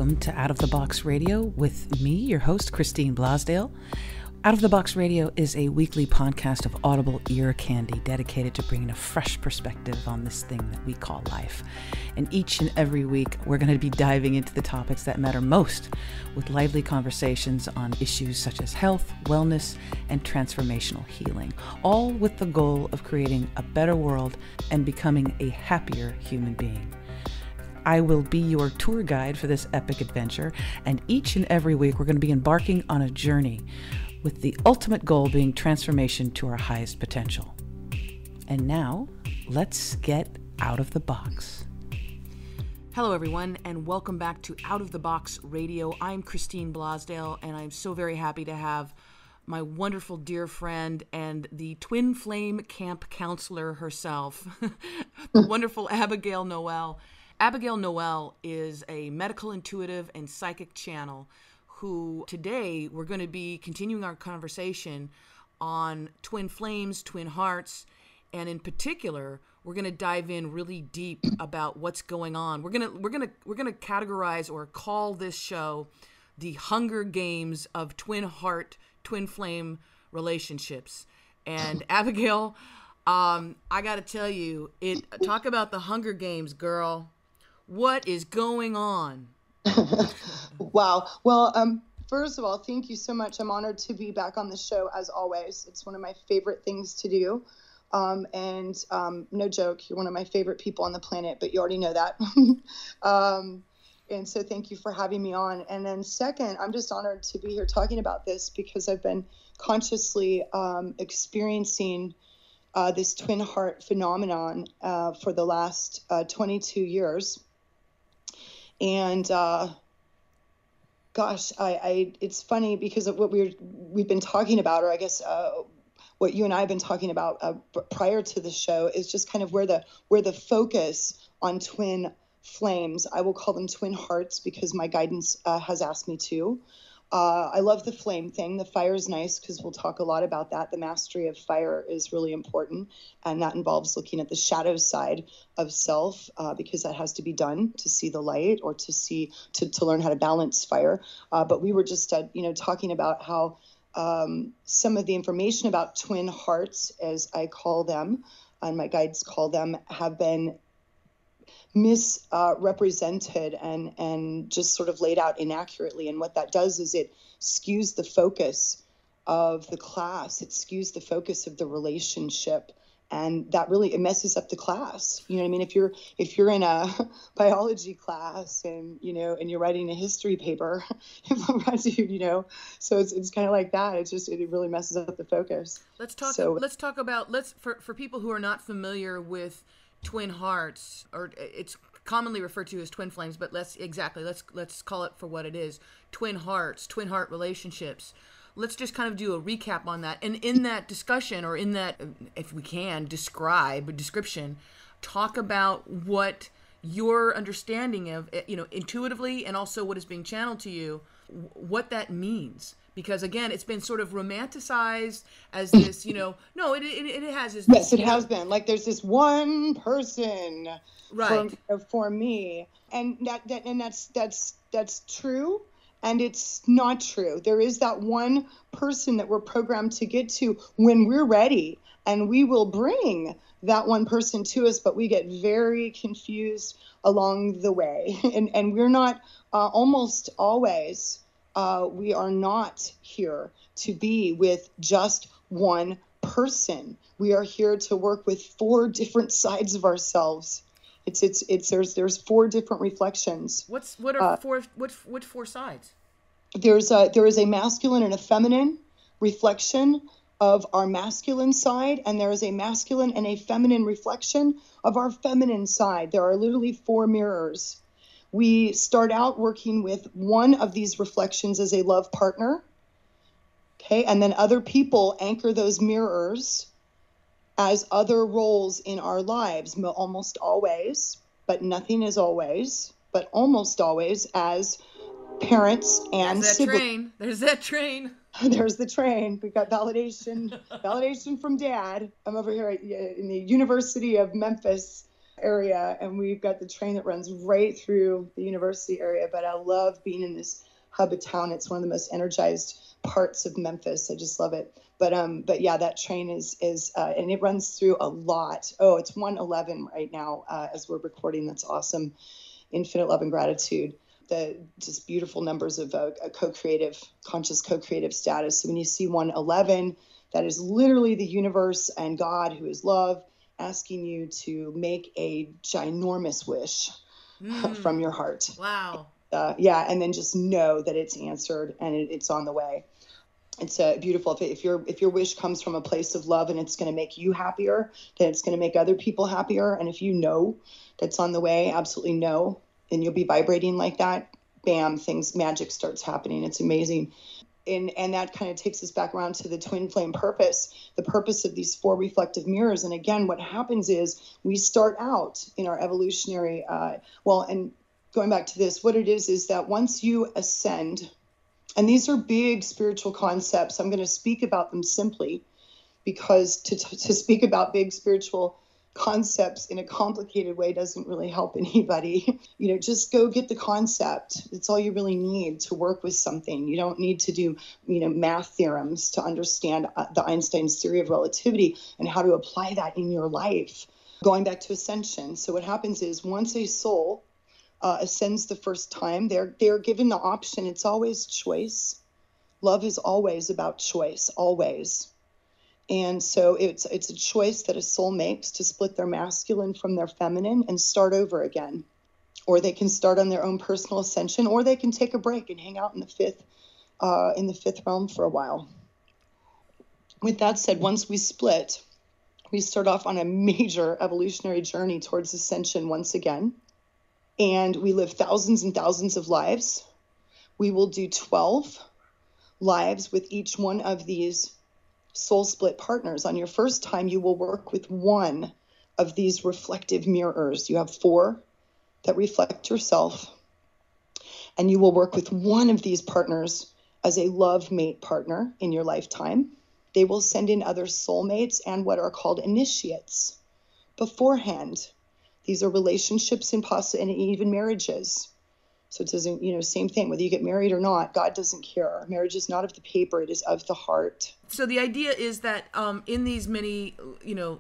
welcome to Out of the Box Radio with me, your host, Christine Blasdale. Out of the Box Radio is a weekly podcast of audible ear candy dedicated to bringing a fresh perspective on this thing that we call life. And each and every week, we're going to be diving into the topics that matter most with lively conversations on issues such as health, wellness, and transformational healing, all with the goal of creating a better world and becoming a happier human being. I will be your tour guide for this epic adventure, and each and every week, we're going to be embarking on a journey with the ultimate goal being transformation to our highest potential. And now, let's get out of the box. Hello, everyone, and welcome back to Out of the Box Radio. I'm Christine Blasdale, and I'm so very happy to have my wonderful dear friend and the twin flame camp counselor herself, the wonderful ABIGAIL NOEL. ABIGAIL NOEL is a medical intuitive and psychic channel who today we're going to be continuing our conversation on twin flames, twin hearts, and in particular, we're going to dive in really deep about what's going on. We're going to categorize or call this show the Hunger Games of twin heart, twin flame relationships. And ABIGAIL, I got to tell you, talk about the Hunger Games, girl. What is going on? Wow. Well, first of all, thank you so much. I'm honored to be back on the show as always. It's one of my favorite things to do. And no joke, you're one of my favorite people on the planet, but you already know that. And so thank you for having me on. And then second, I'm just honored to be here talking about this because I've been consciously experiencing this twin heart phenomenon for the last 22 years. And gosh, it's funny because of what we've been talking about, or I guess what you and I have been talking about prior to the show is just kind of where the focus on twin flames. I will call them twin hearts because my guidance has asked me to. I love the flame thing. The fire is nice because we'll talk a lot about that. The mastery of fire is really important, and that involves looking at the shadow side of self because that has to be done to see the light or to learn how to balance fire. But we were just talking about how some of the information about twin hearts, as I call them, and my guides call them, have been misrepresented and just sort of laid out inaccurately. And what that does is it skews the focus of the class. It skews the focus of the relationship. And that really, it messes up the class. You know what I mean? If you're in a biology class and you're writing a history paper, so it's kind of like that. It really messes up the focus. Let's talk about for people who are not familiar with twin hearts, or it's commonly referred to as twin flames, but let's call it for what it is. Twin hearts, twin heart relationships. Let's just kind of do a recap on that. And in that discussion, or in that, if we can, description, talk about what your understanding of, intuitively, and also what is being channeled to you, what that means. Because again, it's been sort of romanticized as this, no, it has this. Yes, it has been. Like there's this one person, right, for me, and that's true, and it's not true. There is that one person that we're programmed to get to when we're ready, and we will bring that one person to us, but we get very confused along the way, and we're not almost always. We are not here to be with just one person. We are here to work with 4 different sides of ourselves. There's 4 different reflections. Which 4 sides? There is a masculine and a feminine reflection of our masculine side, and there is a masculine and a feminine reflection of our feminine side. There are literally 4 mirrors. We start out working with one of these reflections as a love partner, okay? And then other people anchor those mirrors as other roles in our lives, almost always, but nothing is always, but almost always as parents and siblings. There's that train. There's the train. We've got validation from Dad. I'm over here in the University of Memphis area, and we've got the train that runs right through the university area. But I love being in this hub of town. It's one of the most energized parts of Memphis. I just love it. But yeah, that train is and it runs through a lot. Oh, it's 111 right now as we're recording. That's awesome. Infinite love and gratitude. The just beautiful numbers of a conscious co-creative status. So when you see 111, that is literally the universe and God, who is love, asking you to make a ginormous wish from your heart. Wow. Yeah, and then just know that it's answered and it's on the way. It's beautiful. If your wish comes from a place of love and it's going to make you happier, then it's going to make other people happier. And if you know that's on the way, absolutely know, and you'll be vibrating like that, bam, magic starts happening. It's amazing. And that kind of takes us back around to the twin flame purpose, the purpose of these 4 reflective mirrors. And again, what happens is we start out in our evolutionary, and going back to this, what it is that once you ascend, and these are big spiritual concepts, I'm going to speak about them simply because to speak about big spiritual concepts in a complicated way doesn't really help anybody. Just go get the concept. It's all you really need to work with something. You don't need to do, math theorems to understand the Einstein's theory of relativity and how to apply that in your life. Going back to ascension. So what happens is once a soul ascends the first time, they're given the option. It's always choice. Love is always about choice, always. And so it's a choice that a soul makes to split their masculine from their feminine and start over again. Or they can start on their own personal ascension, or they can take a break and hang out in the fifth realm for a while. With that said, once we split, we start off on a major evolutionary journey towards ascension once again. And we live thousands and thousands of lives. We will do 12 lives with each one of these soul split partners. On your first time, you will work with one of these reflective mirrors. You have 4 that reflect yourself. And you will work with one of these partners as a love mate partner in your lifetime. They will send in other soulmates and what are called initiates beforehand. These are relationships and even marriages. So it doesn't, same thing, whether you get married or not, God doesn't care. Marriage is not of the paper, it is of the heart. So the idea is that in these many,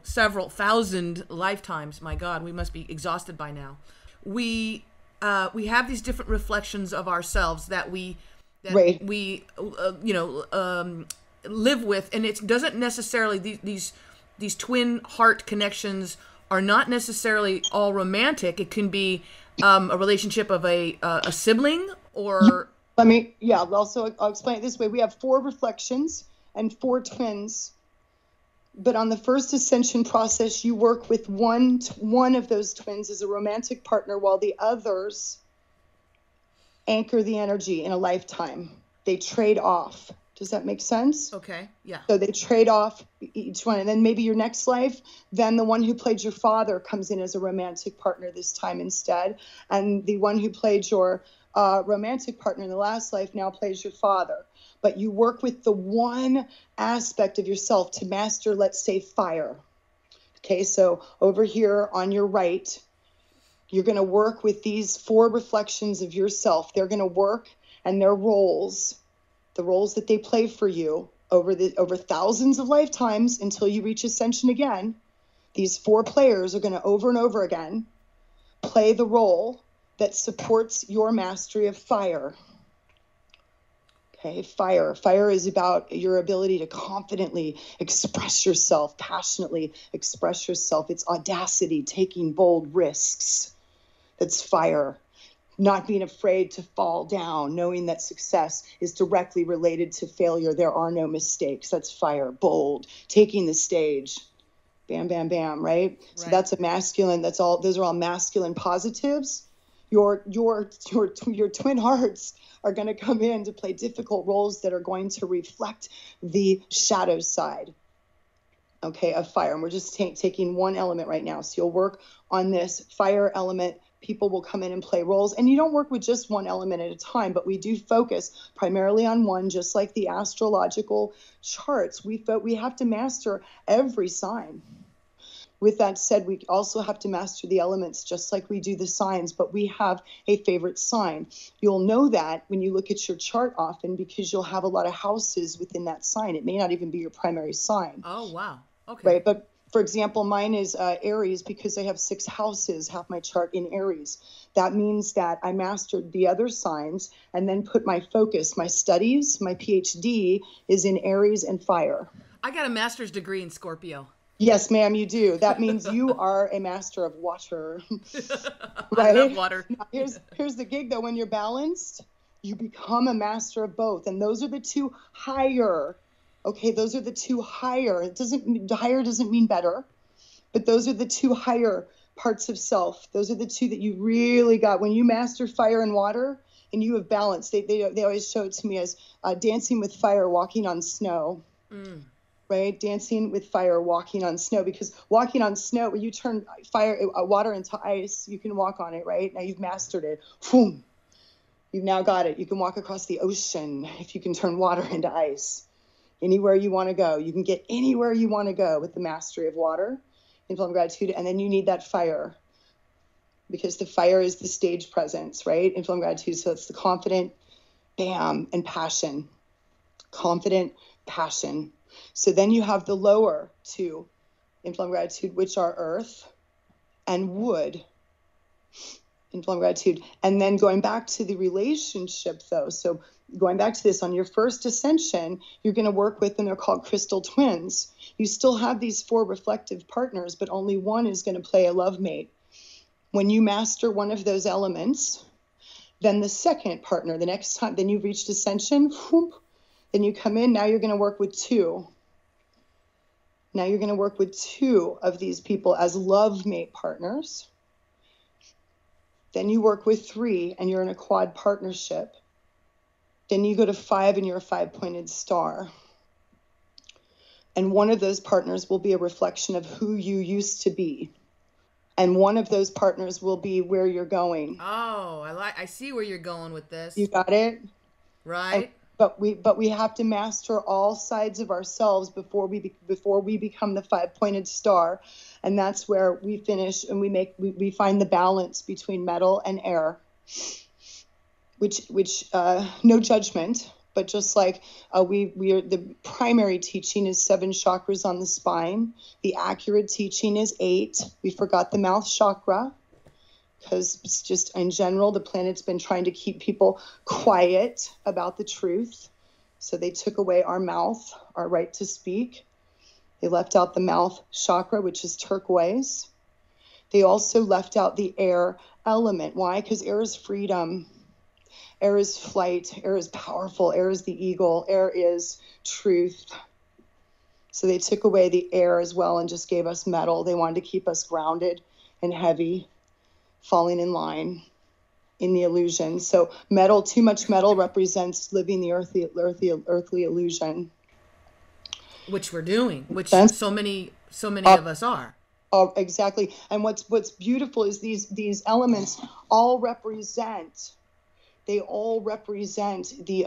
several thousand lifetimes, my God, we must be exhausted by now. We have these different reflections of ourselves that we live with, and it doesn't necessarily these twin heart connections are not necessarily all romantic. It can be a relationship of a sibling or... I'll explain it this way. We have 4 reflections and 4 twins. But on the first ascension process, you work with one of those twins as a romantic partner while the others anchor the energy in a lifetime. They trade off. Does that make sense? Okay, yeah. So they trade off each one. And then maybe your next life, then the one who played your father comes in as a romantic partner this time instead. And the one who played your romantic partner in the last life now plays your father. But you work with the one aspect of yourself to master, let's say, fire. Okay, so over here on your right, you're going to work with these 4 reflections of yourself. They're going to work and their roles, the roles that they play for you over thousands of lifetimes until you reach ascension again. These 4 players are going to over and over again play the role that supports your mastery of fire. Okay, fire. Fire is about your ability to confidently express yourself, passionately express yourself. It's audacity, taking bold risks. That's fire. Not being afraid to fall down, knowing that success is directly related to failure. There are no mistakes. That's fire. Bold, taking the stage. Bam, bam, bam, right? So that's a masculine. Those are all masculine positives. Your twin hearts are going to come in to play difficult roles that are going to reflect the shadow side, okay, of fire. And we're just taking one element right now. So you'll work on this fire element. People will come in and play roles. And you don't work with just one element at a time, but we do focus primarily on one, just like the astrological charts. We have to master every sign. with that said, we also have to master the elements just like we do the signs, but we have a favorite sign. You'll know that when you look at your chart often, because you'll have a lot of houses within that sign. It may not even be your primary sign. Oh, wow. Okay. Right. But for example, mine is Aries, because I have 6 houses, half my chart in Aries. That means that I mastered the other signs and then put my focus, my studies, my PhD is in Aries and fire. I got a master's degree in Scorpio. Yes, ma'am, you do. That means you are a master of water. Right? I love water. Now, here's the gig, though. When you're balanced, you become a master of both. And those are the 2 higher. Okay, those are the 2 higher. Higher doesn't mean better, but those are the 2 higher parts of self. Those are the 2 that you really got. When you master fire and water and you have balance, they always show it to me as dancing with fire, walking on snow. Right? Dancing with fire, walking on snow, because walking on snow, when you turn water into ice, you can walk on it, right? Now you've mastered it. Boom. You've now got it. You can walk across the ocean if you can turn water into ice. Anywhere you want to go. You can get anywhere you want to go with the mastery of water in Film Gratitude. And then you need that fire, because the fire is the stage presence, right? In Film Gratitude. So it's the confident, bam, and passion. Confident, passion. So then you have the lower 2 in Film Gratitude, which are earth and wood in Film Gratitude. And then going back to the relationship, though. So going back to this, on your first ascension, you're going to work with, and they're called crystal twins. You still have these 4 reflective partners, but only one is going to play a love mate. When you master one of those elements, then the second partner, the next time, then you've reached ascension, whoop, then you come in, now you're going to work with 2. Now you're going to work with 2 of these people as love mate partners. Then you work with 3 and you're in a quad partnership. Then you go to 5 and you're a 5-pointed star. And one of those partners will be a reflection of who you used to be. And one of those partners will be where you're going. Oh, I see where you're going with this. You got it? Right. But we have to master all sides of ourselves before we become the 5-pointed star, and that's where we finish and we find the balance between metal and air, which no judgment, but just like we are, the primary teaching is 7 chakras on the spine. The accurate teaching is 8. We forgot the mouth chakra, because it's just in general, the planet's been trying to keep people quiet about the truth. So they took away our mouth, our right to speak. They left out the mouth chakra, which is turquoise. They also left out the air element. Why? Because air is freedom. Air is flight. Air is powerful. Air is the eagle. Air is truth. So they took away the air as well and just gave us metal. They wanted to keep us grounded and heavy, falling in line in the illusion. So metal, too much metal represents living the earthly illusion. Which we're doing, which so many of us are. Oh, exactly. And what's beautiful is these elements all represent the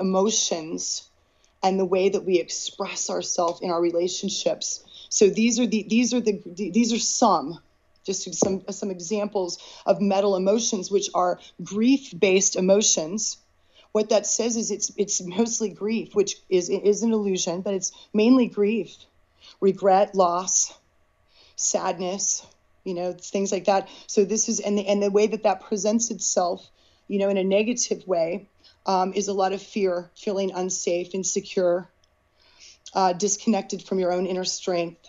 emotions and the way that we express ourselves in our relationships. So these are some examples of metal emotions, which are grief-based emotions. What that says is it's mostly grief, which is an illusion, but it's mainly grief, regret, loss, sadness, things like that. So this is, and the way that presents itself, in a negative way, is a lot of fear, feeling unsafe, insecure, disconnected from your own inner strength.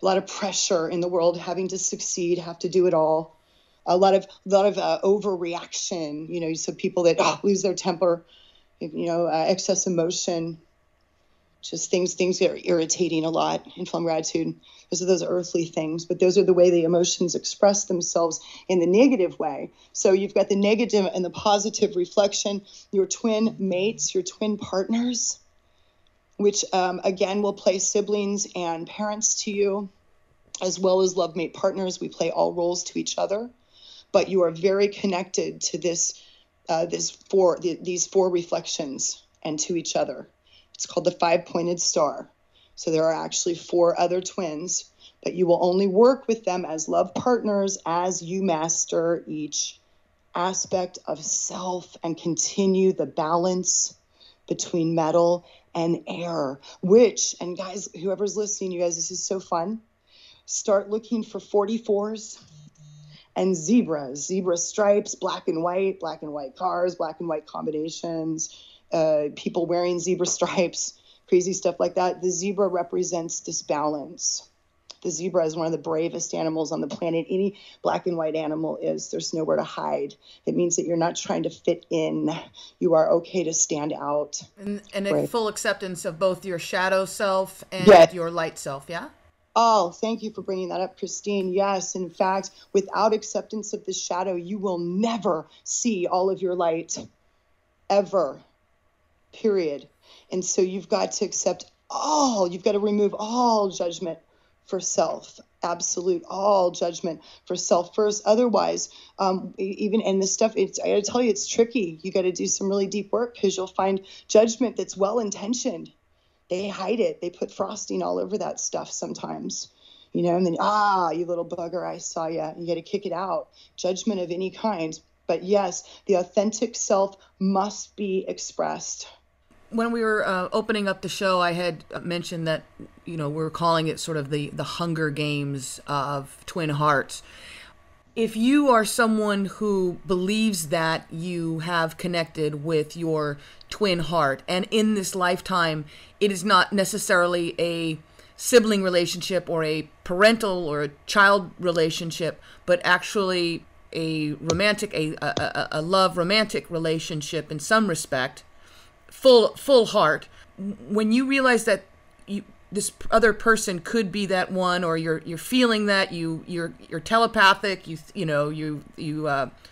A lot of pressure in the world, having to succeed, have to do it all. A lot of overreaction, so people that lose their temper, excess emotion, just things that are irritating a lot in Film Gratitude. Those are those earthly things, but those are the way the emotions express themselves in the negative way. So you've got the negative and the positive reflection, your twin mates, your twin partners, which again will play siblings and parents to you, as well as love mate partners. We play all roles to each other, but you are very connected to these 4 reflections and to each other. It's called the 5-pointed star. So there are actually 4 other twins, but you will only work with them as love partners as you master each aspect of self and continue the balance between metal and air, which, and guys, whoever's listening, you guys, this is so fun. Start looking for 44s and zebra stripes, black and white cars, black and white combinations, people wearing zebra stripes, crazy stuff like that. The zebra represents this balance. The zebra is one of the bravest animals on the planet. Any black and white animal is. There's nowhere to hide. It means that you're not trying to fit in. You are okay to stand out. And a right. full acceptance of both your shadow self and your light self, yeah? Oh, thank you for bringing that up, Christine. Yes, in fact, without acceptance of the shadow, you will never see all of your light, ever, period. And so you've got to accept you've got to remove all judgment for self, absolute all judgment for self first. Otherwise, even in this stuff, I gotta tell you, it's tricky. You got to do some really deep work because you'll find judgment that's well-intentioned. They hide it. They put frosting all over that stuff sometimes, and then, you little bugger, I saw you. You got to kick it out. Judgment of any kind. But yes, the authentic self must be expressed. When we were opening up the show, I had mentioned that, we're calling it sort of the Hunger Games of twin hearts. If you are someone who believes that you have connected with your twin heart, and in this lifetime, it is not necessarily a sibling relationship or a parental or a child relationship, but actually a romantic, a love romantic relationship in some respect, full heart. When you realize that this other person could be that one, or you're feeling that you're telepathic, there's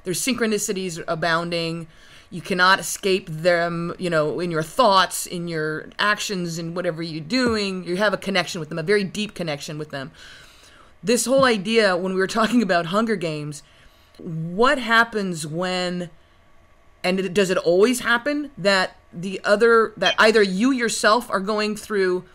synchronicities abounding. You cannot escape them, in your thoughts, in your actions, in whatever you're doing. You have a connection with them, a very deep connection with them. This whole idea, when we were talking about Hunger Games, what happens when, and does it always happen that either you yourself are going through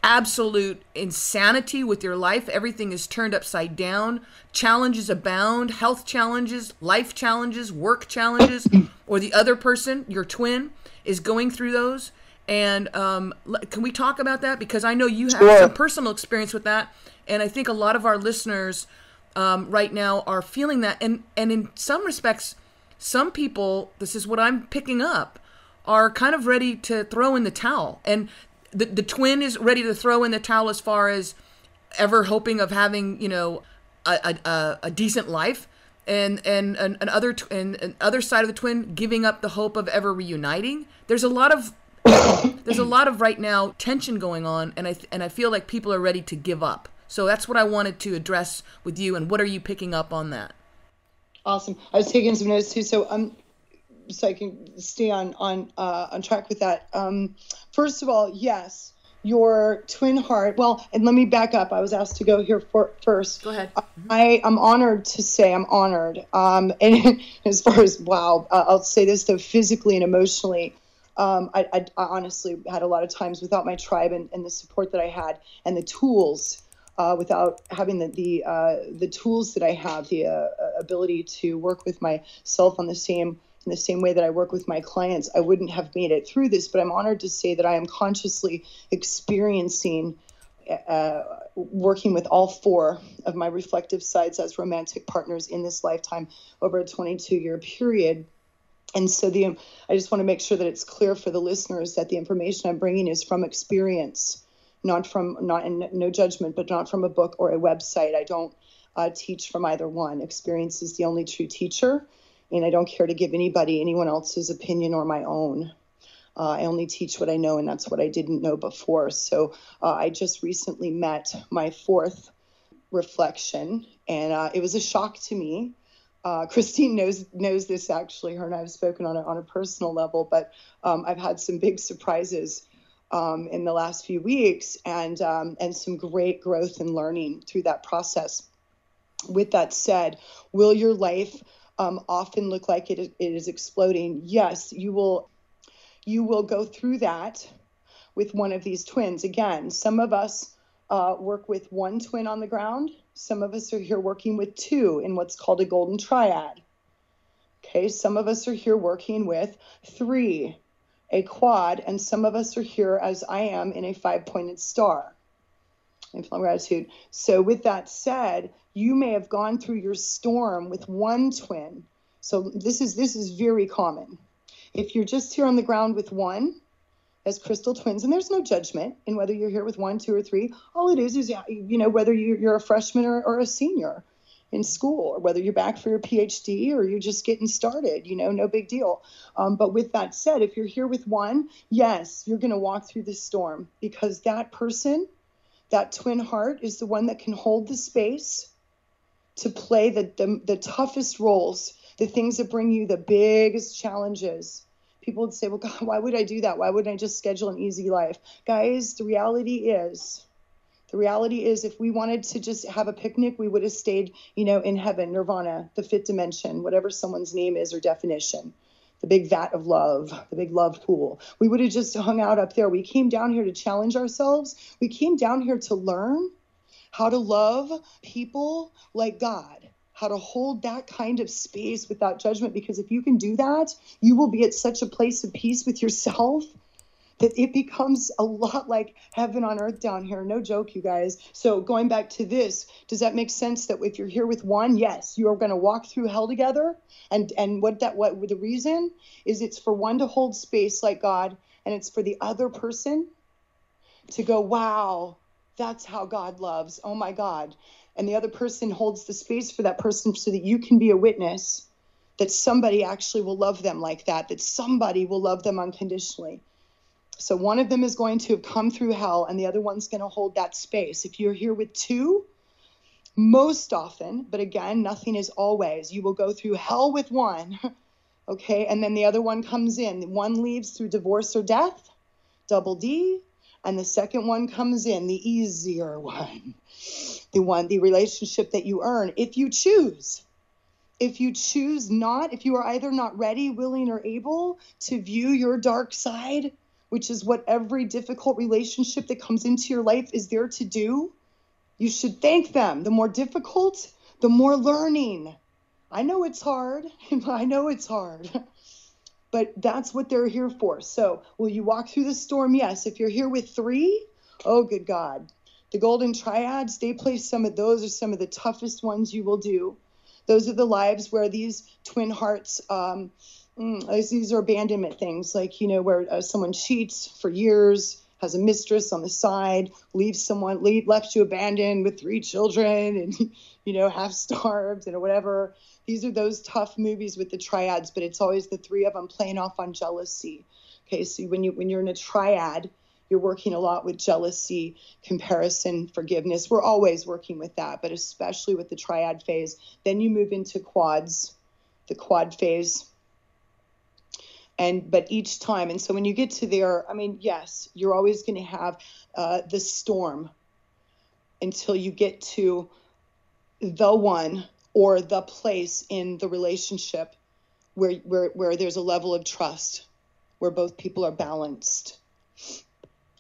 absolute insanity with your life, everything is turned upside down, challenges abound, health challenges, life challenges, work challenges, or the other person, your twin, is going through those? And can we talk about that? Because I know you have some personal experience with that, and I think a lot of our listeners right now are feeling that. And in some respects, some people, this is what I'm picking up, are kind of ready to throw in the towel. And the twin is ready to throw in the towel as far as ever hoping of having, a decent life, and other side of the twin giving up the hope of ever reuniting. There's a lot of right now tension going on, and I feel like people are ready to give up. So that's what I wanted to address with you. And what are you picking up on that? Awesome. I was taking some notes too, so I can stay on track with that. First of all, yes, your twin heart. Well, and let me back up. I was asked to go here first. Go ahead. I am honored to say I'm honored. And as far as I'll say this though, physically and emotionally, I honestly had a lot of times without my tribe and the support that I had and the tools. Without having the tools that I have, the ability to work with myself in the same way that I work with my clients, I wouldn't have made it through this. But I'm honored to say that I am consciously experiencing working with all four of my reflective sides as romantic partners in this lifetime over a 22-year period. And so I just want to make sure that it's clear for the listeners that the information I'm bringing is from experience. No judgment, but not from a book or a website. I don't teach from either one. Experience is the only true teacher, and I don't care to give anyone else's opinion or my own. I only teach what I know, and that's what I didn't know before. So I just recently met my fourth reflection, and it was a shock to me. Christine knows this, actually. Her and I have spoken on a personal level, but I've had some big surprises in the last few weeks, and some great growth and learning through that process. With that said, will your life often look like it is exploding? Yes, you will go through that with one of these twins. Again, some of us work with one twin on the ground. Some of us are here working with two in what's called a golden triad. Okay, some of us are here working with three, a quad, and some of us are here, as I am, in a 5-pointed star. Gratitude. So with that said, you may have gone through your storm with one twin. So this is very common. If you're just here on the ground with one, as crystal twins, and there's no judgment in whether you're here with one, two, or three. All it is, whether you're a freshman or a senior in school, or whether you're back for your PhD or you're just getting started, no big deal. But with that said, if you're here with one, yes, you're going to walk through the storm, because that person, that twin heart, is the one that can hold the space to play the toughest roles, the things that bring you the biggest challenges. People would say, well, God, why would I do that? Why wouldn't I just schedule an easy life? Guys, the reality is if we wanted to just have a picnic, we would have stayed, in heaven, nirvana, the fifth dimension, whatever someone's name is or definition, the big vat of love, the big love pool. We would have just hung out up there. We came down here to challenge ourselves. We came down here to learn how to love people like God, how to hold that kind of space without judgment. Because if you can do that, you will be at such a place of peace with yourself that it becomes a lot like heaven on earth down here. No joke, you guys. So going back to this, does that make sense that if you're here with one, yes, you are going to walk through hell together? And what the reason is, it's for one to hold space like God, and it's for the other person to go, wow, that's how God loves. Oh my God. And the other person holds the space for that person so that you can be a witness that somebody actually will love them like that somebody will love them unconditionally. So one of them is going to have come through hell, and the other one's going to hold that space. If you're here with two, most often, but again, nothing is always, you will go through hell with one, okay? And then the other one comes in. One leaves through divorce or death, double D, and the second one comes in, the easier one. The relationship that you earn, if you choose. If you choose not, if you are either not ready, willing, or able to view your dark side, which is what every difficult relationship that comes into your life is there to do, you should thank them. The more difficult, the more learning. I know it's hard. But that's what they're here for. So will you walk through the storm? Yes. If you're here with three, oh, good God. The golden triads, they play some of those are some of the toughest ones you will do. Those are the lives where these twin hearts, these are abandonment things, like, where someone cheats for years, has a mistress on the side, left you abandoned with 3 children and, half starved and whatever. These are those tough movies with the triads, but it's always the 3 of them playing off on jealousy. Okay, so when you're in a triad, you're working a lot with jealousy, comparison, forgiveness. We're always working with that, but especially with the triad phase. Then you move into quads, the quad phase. But each time, and so when you get to there, yes, you're always going to have the storm until you get to the one or the place in the relationship where there's a level of trust, where both people are balanced.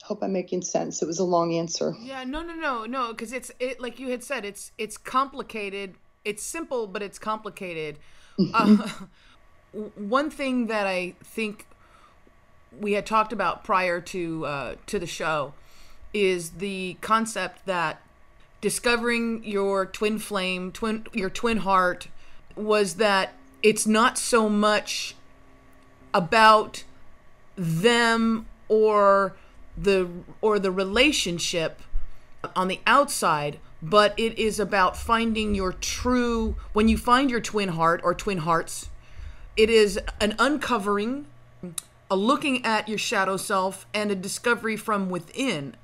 Hope I'm making sense. It was a long answer. Yeah, no, because it's like you had said, it's complicated. It's simple, but it's complicated. One thing that I think we had talked about prior to the show is the concept that discovering your twin flame, your twin heart, was that it's not so much about them or the relationship on the outside, but it is about finding your true, when you find your twin heart or twin hearts, it is an uncovering, a looking at your shadow self, and a discovery from within.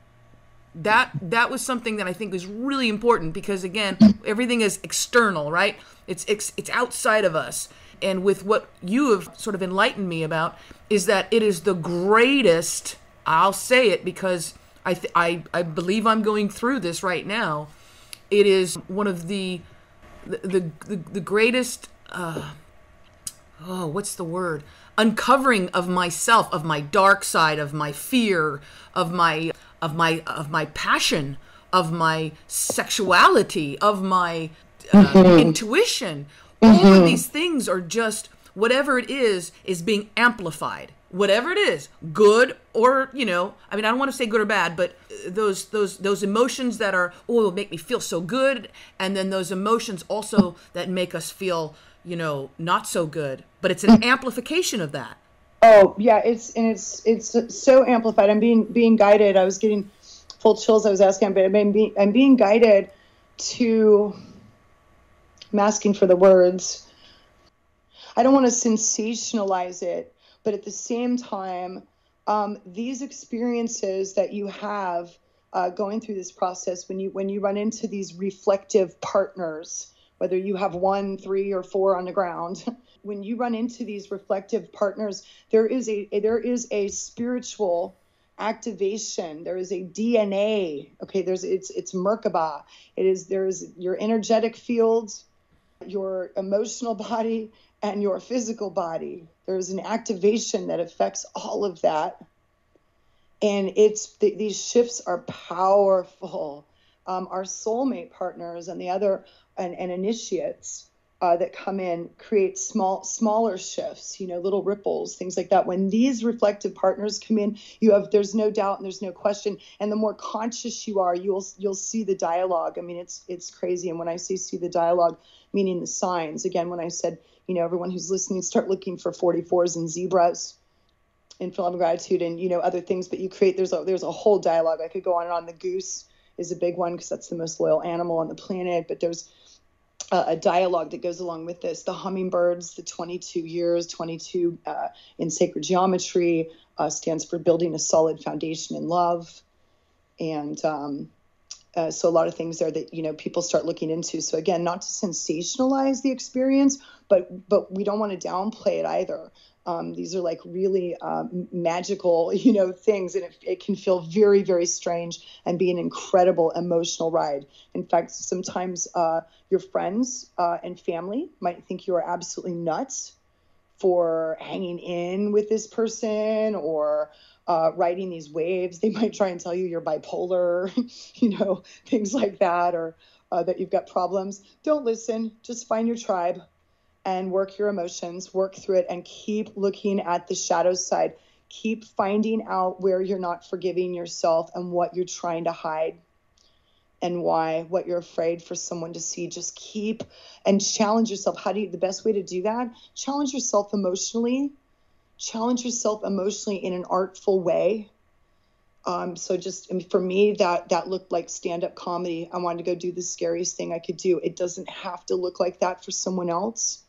That was something that I think was really important, because again, everything is external, right? It's outside of us. And with what you have sort of enlightened me about, is that it is the greatest, I'll say it because I believe I'm going through this right now. It is one of the greatest, what's the word? Uncovering of myself, of my dark side, of my fear, of my passion, of my sexuality, of my intuition. All of these things are just, whatever it is being amplified. Whatever it is, good or, I don't want to say good or bad, but those emotions that are, it'll make me feel so good. And then those emotions also that make us feel, not so good, but it's an amplification of that. Oh yeah. It's so amplified. I'm being guided. I was getting full chills. I was asking, but I'm being guided to, I'm asking for the words. I don't want to sensationalize it, but at the same time, these experiences that you have going through this process, when you run into these reflective partners, whether you have 1, 3, or 4 on the ground, when you run into these reflective partners, there is a spiritual activation. There is a DNA. Okay, it's Merkaba. There's your energetic fields, your emotional body, and your physical body. There's an activation that affects all of that. And these shifts are powerful. Our soulmate partners and the other, and initiates that come in create smaller shifts, little ripples, things like that. When these reflective partners come in, there's no doubt and there's no question. And the more conscious you are, you'll see the dialogue. I mean, it's crazy. And when I say see the dialogue, meaning the signs, again, when I said, everyone who's listening, start looking for 44s and zebras in Film of Gratitude and, other things, but there's a whole dialogue. I could go on and on. The goose is a big one because that's the most loyal animal on the planet, but there's a dialogue that goes along with this. The hummingbirds, the 22 years, 22 in sacred geometry stands for building a solid foundation in love. And so a lot of things there that, people start looking into. So again, not to sensationalize the experience, but we don't want to downplay it either. These are like really magical, things, and it can feel very, very strange and be an incredible emotional ride. In fact, sometimes your friends and family might think you are absolutely nuts for hanging in with this person or riding these waves. They might try and tell you you're bipolar, things like that, or that you've got problems. Don't listen. Just find your tribe and work your emotions, work through it, and keep looking at the shadow side. Keep finding out where you're not forgiving yourself and what you're trying to hide and why, what you're afraid for someone to see. Just keep and challenge yourself. The best way to do that? Challenge yourself emotionally. Challenge yourself emotionally in an artful way. For me, that looked like stand-up comedy. I wanted to go do the scariest thing I could do. It doesn't have to look like that for someone else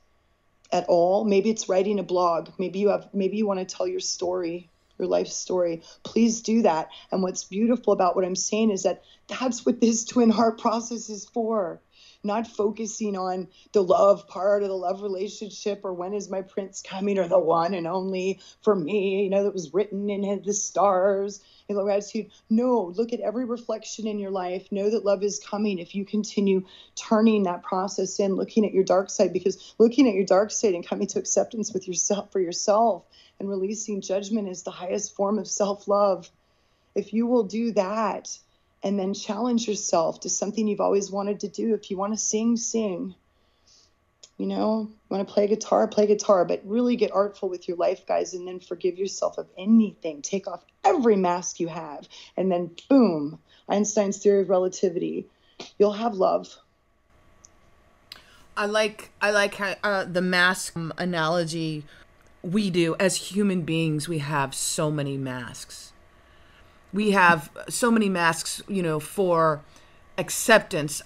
at all. Maybe it's writing a blog. Maybe you want to tell your story, your life story. Please do that. And what's beautiful about what I'm saying is that that's what this twin heart process is for. Not focusing on the love part of the love relationship or when is my prince coming or the one and only for me, that was written in the stars. Gratitude. No, look at every reflection in your life. Know that love is coming if you continue turning that process in, looking at your dark side, because looking at your dark side and coming to acceptance with yourself for yourself and releasing judgment is the highest form of self-love. If you will do that and then challenge yourself to something you've always wanted to do. If you want to sing, sing. Want to play guitar, but really get artful with your life, guys, and then forgive yourself of anything. Take off every mask you have, and then boom, Einstein's theory of relativity. You'll have love. I like how the mask analogy. We do as human beings. We have so many masks. We have so many masks, for acceptance,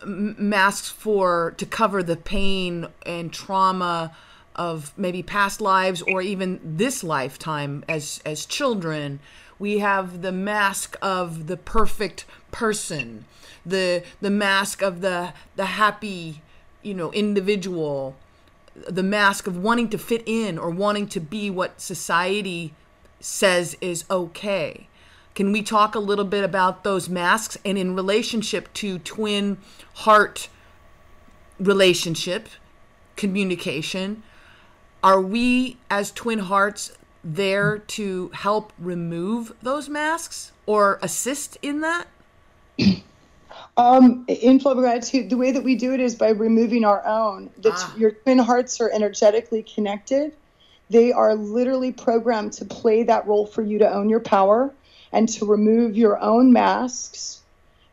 masks to cover the pain and trauma of maybe past lives or even this lifetime as children. We have the mask of the perfect person, the mask of the happy, individual, the mask of wanting to fit in or wanting to be what society says is okay. Can we talk a little bit about those masks and in relationship to twin heart relationship, communication? Are we as twin hearts there to help remove those masks or assist in that? In flow of gratitude, the way that we do it is by removing our own. Your twin hearts are energetically connected. They are literally programmed to play that role for you to own your power and to remove your own masks.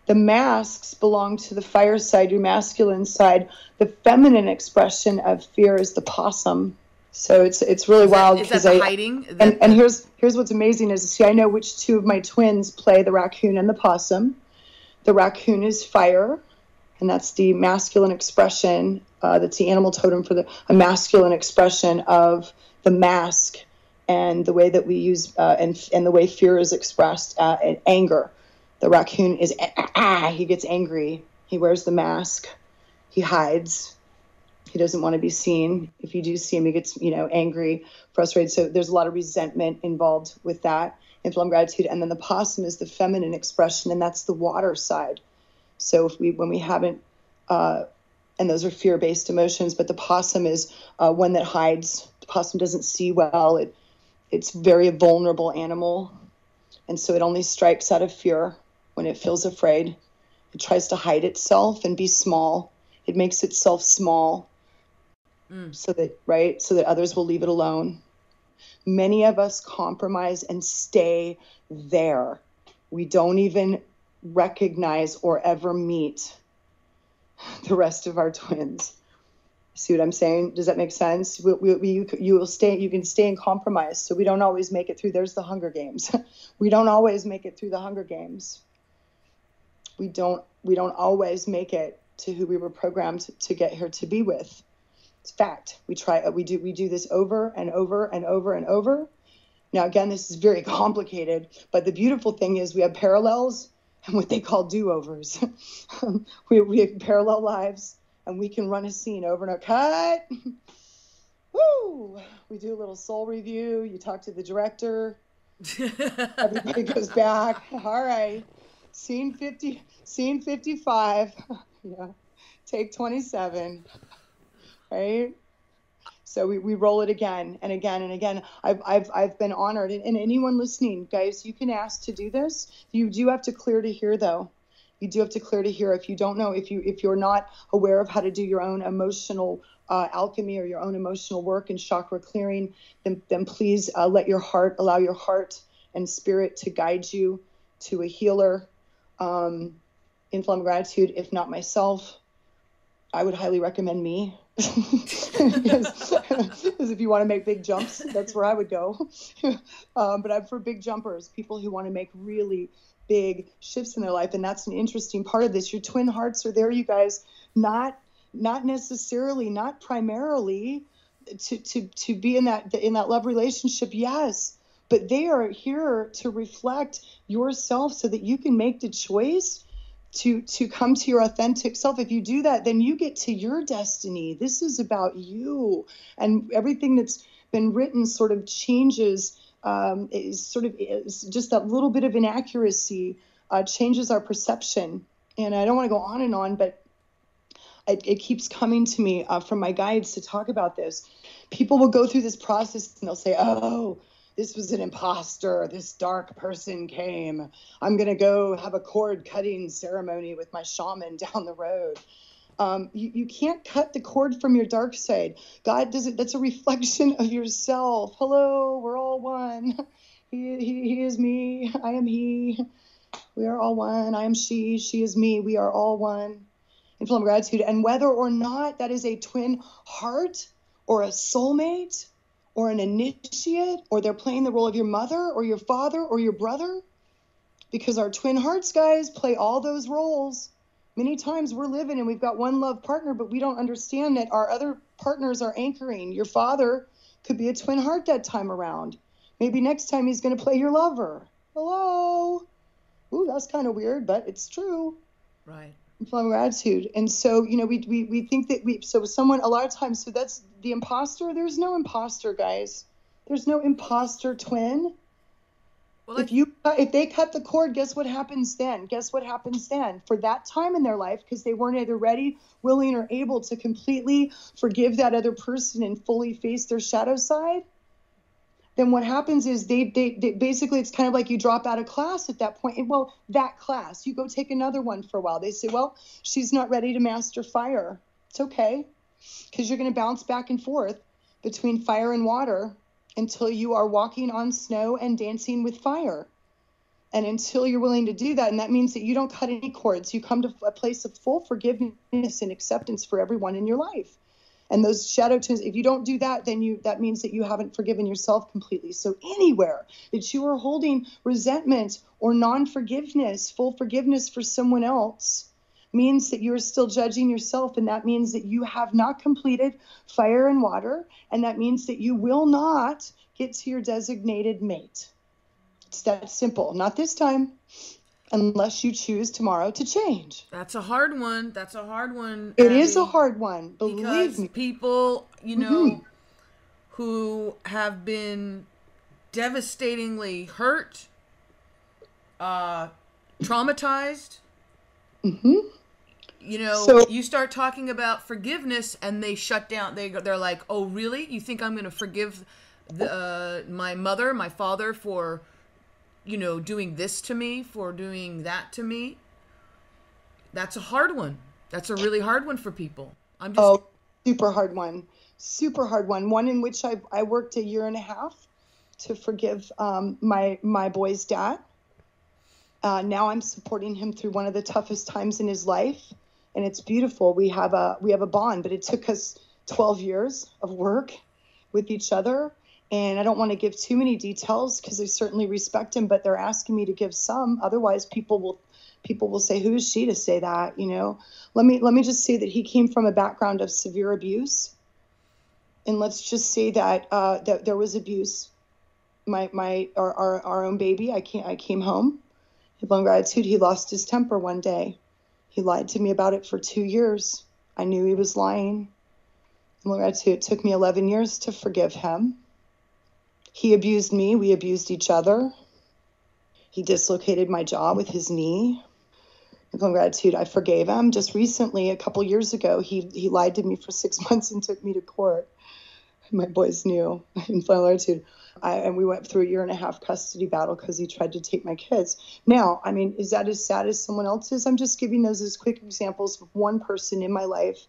The masks belong to the fire side, your masculine side. The feminine expression of fear is the possum. So it's really wild. Is that the hiding? And here's what's amazing is, see, I know which two of my twins play the raccoon and the possum. The raccoon is fire, and that's the masculine expression. That's the animal totem for a masculine expression of the mask and the way that we use and the way fear is expressed and anger. The raccoon is he gets angry. He wears the mask. He hides. He doesn't want to be seen. If you do see him, he gets angry, frustrated. So there's a lot of resentment involved with that. In flow of gratitude. And then the possum is the feminine expression, and that's the water side. So when we haven't, and those are fear-based emotions, but the possum is one that hides. The possum doesn't see well. It's a very vulnerable animal. And so it only strikes out of fear when it feels afraid. It tries to hide itself and be small. It makes itself small so that others will leave it alone. Many of us compromise and stay there. We don't even recognize or ever meet the rest of our twins. See what I'm saying? Does that make sense? You can stay in compromise. So we don't always make it through. There's the Hunger Games. We don't always make it through the Hunger Games. We don't always make it to who we were programmed to get here to be with. It's fact. We do this over and over and over and over. Now, again, this is very complicated, but the beautiful thing is we have parallels and what they call do-overs. we have parallel lives, and we can run a scene over and over. Cut. Woo! We do a little soul review. You talk to the director. Everybody goes back. All right. Scene 50, scene 55. Yeah. Take 27. Right? So we roll it again and again and again. I've been honored, and anyone listening, guys, you can ask to do this. You do have to clear to hear, though. You do have to clear to hear. If you don't know, if you're not aware of how to do your own emotional alchemy or your own emotional work and chakra clearing, then please allow your heart and spirit to guide you to a healer. In flow of gratitude, if not myself, I would highly recommend me. because if you want to make big jumps, that's where I would go. But I'm for big jumpers, people who want to make really big shifts in their life. And that's an interesting part of this. Your twin hearts are there, you guys, not necessarily, not primarily to be in that love relationship. Yes, but they are here to reflect yourself so that you can make the choice to come to your authentic self. If you do that, then you get to your destiny. This is about you, and everything that's been written sort of changes. Is just that little bit of inaccuracy changes our perception. And I don't want to go on and on, but it keeps coming to me from my guides to talk about this. People will go through this process and they'll say, "Oh, this was an imposter. This dark person came. I'm going to go have a cord cutting ceremony with my shaman down the road." You can't cut the cord from your dark side. God doesn't. That's a reflection of yourself. Hello, we're all one. He is me. I am he. We are all one. I am she. She is me. We are all one. In flow of gratitude. And whether or not that is a twin heart or a soulmate or an initiate, or they're playing the role of your mother or your father or your brother, because our twin hearts, guys, play all those roles. Many times we're living and we've got one love partner, but we don't understand that our other partners are anchoring. Your father could be a twin heart that time around. Maybe next time he's going to play your lover. Hello. Ooh, that's kind of weird, but it's true. Right. From gratitude. And so, we think that someone, a lot of times, so that's the imposter. There's no imposter, guys. There's no imposter twin. Well, if they cut the cord, guess what happens then? For that time in their life, because they weren't either ready, willing, or able to completely forgive that other person and fully face their shadow side, then what happens is they basically, it's kind of like you drop out of class at that point. And well, that class, you go take another one for a while. They say, well, she's not ready to master fire. It's okay, because you're going to bounce back and forth between fire and water until you are walking on snow and dancing with fire. And until you're willing to do that, and that means that you don't cut any cords, you come to a place of full forgiveness and acceptance for everyone in your life. And those shadow twins, if you don't do that, then that means that you haven't forgiven yourself completely. So anywhere that you are holding resentment or non-forgiveness, full forgiveness for someone else, means that you're still judging yourself. And that means that you have not completed fire and water. And that means that you will not get to your designated mate. It's that simple. Not this time, unless you choose tomorrow to change. That's a hard one. That's a hard one. It Abby, is a hard one. Believe me. People, who have been devastatingly hurt, traumatized. So you start talking about forgiveness and they shut down. They're like, oh, really? You think I'm going to forgive my mother, my father for, doing this to me, for doing that to me? That's a hard one. That's a really hard one for people. Super hard one. Super hard one. One in which I worked 1.5 years to forgive my boy's dad. Now I'm supporting him through one of the toughest times in his life, and it's beautiful. We have a bond, but it took us 12 years of work with each other. And I don't want to give too many details because I certainly respect him, but they're asking me to give some. Otherwise, people will say, who is she to say that? Let me just say that he came from a background of severe abuse. And let's just say that that there was abuse. Our own baby, I came home. In long gratitude, he lost his temper one day. He lied to me about it for 2 years. I knew he was lying. In long gratitude, it took me 11 years to forgive him. He abused me. We abused each other. He dislocated my jaw with his knee. In long gratitude, I forgave him. Just recently, a couple years ago, he lied to me for 6 months and took me to court. My boys knew. In long gratitude, and we went through 1.5 years custody battle because he tried to take my kids. Now, is that as sad as someone else's? I'm just giving those as quick examples of one person in my life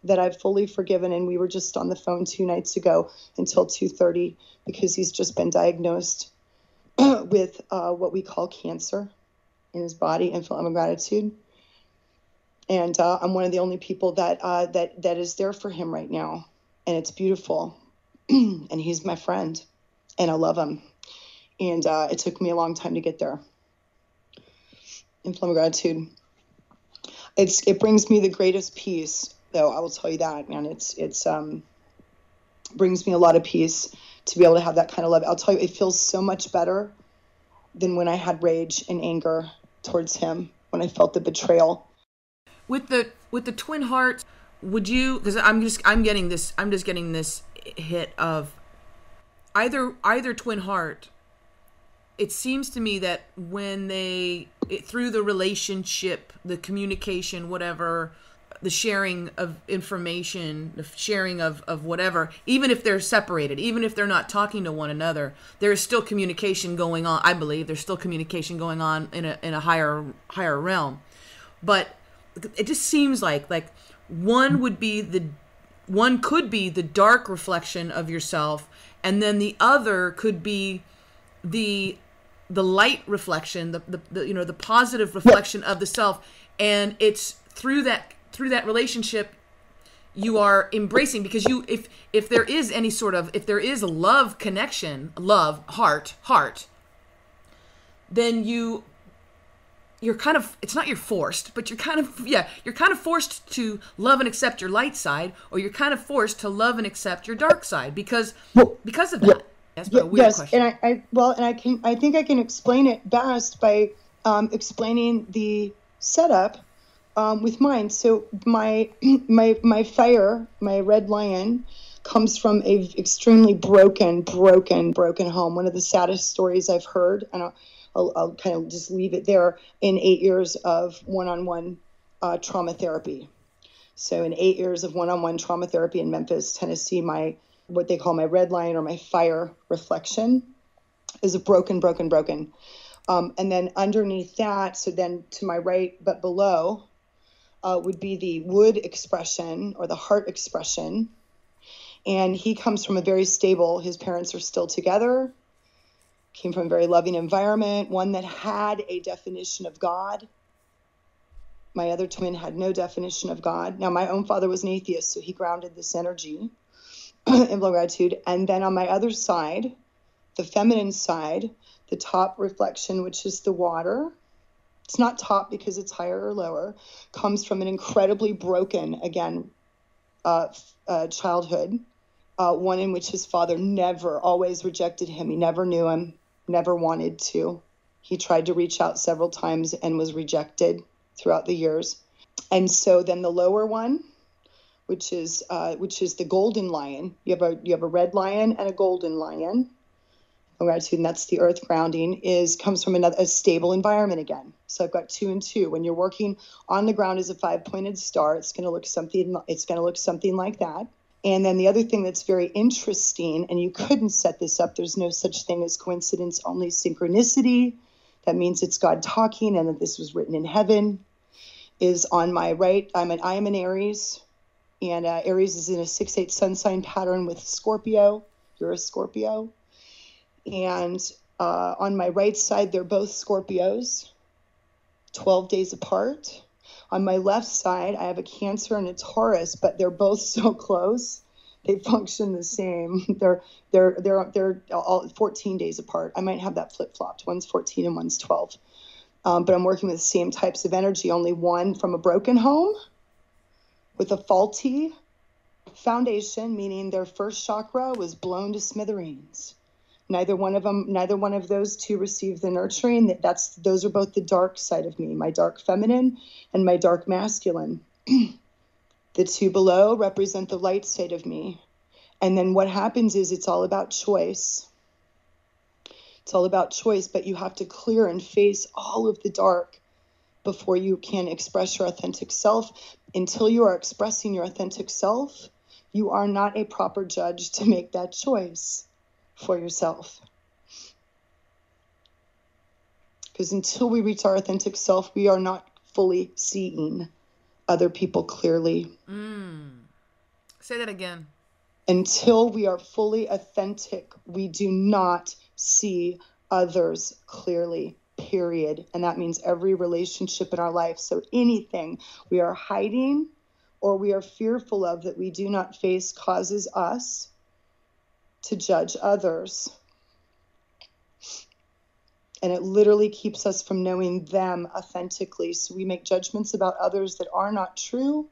that I've fully forgiven. And we were just on the phone 2 nights ago until 2:30 because he's just been diagnosed with what we call cancer in his body, in gratitude. And I'm one of the only people that is there for him right now. And it's beautiful. And he's my friend and I love him. And it took me a long time to get there. In gratitude. It brings me the greatest peace. Though I will tell you that, man, it's brings me a lot of peace to be able to have that kind of love. I'll tell you, it feels so much better than when I had rage and anger towards him, when I felt the betrayal. With the twin hearts, would you? Because I'm just getting this hit of either twin heart. It seems to me that when through the relationship, the communication, whatever, the sharing of information, the sharing of whatever, even if they're separated, even if they're not talking to one another, there is still communication going on. I believe there's still communication going on in a higher realm. But it just seems like one could be the dark reflection of yourself, and then the other could be the light reflection, the positive reflection of the self. And it's through that relationship you are embracing, because if there is any sort of, if there is a love connection, love, heart, then you're kind of, it's not you're forced, but you're kind of forced to love and accept your light side, or you're kind of forced to love and accept your dark side because of that. That's a weird question. And I think I can explain it best by explaining the setup with mine. So my fire, my red lion, comes from a extremely broken home. One of the saddest stories I've heard, and I'll kind of just leave it there, in 8 years of one-on-one trauma therapy. So in 8 years of one-on-one trauma therapy in Memphis, Tennessee, my what they call my red lion or my fire reflection, is a broken. And then underneath that, so then to my right but below, would be the wood expression or the heart expression. And he comes from a very stable, his parents are still together, came from a very loving environment, one that had a definition of God. My other twin had no definition of God. Now, my own father was an atheist, so he grounded this energy in low gratitude. And then on my other side, the feminine side, the top reflection, which is the water, it's not top because it's higher or lower, comes from an incredibly broken, again, childhood, one in which his father always rejected him. He never knew him, never wanted to. He tried to reach out several times and was rejected throughout the years. And so then the lower one, which is the golden lion. You have a red lion and a golden lion. Gratitude, and that's the earth grounding, comes from a stable environment again. So I've got 2 and 2. When you're working on the ground as a 5-pointed star, it's going to look something like that. And then the other thing that's very interesting, and you couldn't set this up, there's no such thing as coincidence, only synchronicity. That means it's God talking and that this was written in heaven, is on my right. I am an Aries, and Aries is in a 6/8 sun sign pattern with Scorpio. You're a Scorpio. And on my right side, they're both Scorpios, 12 days apart. On my left side, I have a Cancer and a Taurus, but they're both so close. They function the same. They're all 14 days apart. I might have that flip-flopped. One's 14 and one's 12. But I'm working with the same types of energy, only one from a broken home with a faulty foundation, meaning their first chakra was blown to smithereens. Neither one of those two received the nurturing. Those are both the dark side of me, my dark feminine and my dark masculine. The 2 below represent the light side of me. And then what happens is it's all about choice. It's all about choice, but you have to clear and face all of the dark before you can express your authentic self. Until you are expressing your authentic self, you are not a proper judge to make that choice for yourself. Because until we reach our authentic self, we are not fully seeing other people clearly. Say that again. Until we are fully authentic, we do not see others clearly, period. And that means every relationship in our life. So anything we are hiding or we are fearful of that we do not face causes us to judge others. And it literally keeps us from knowing them authentically. So we make judgments about others that are not true.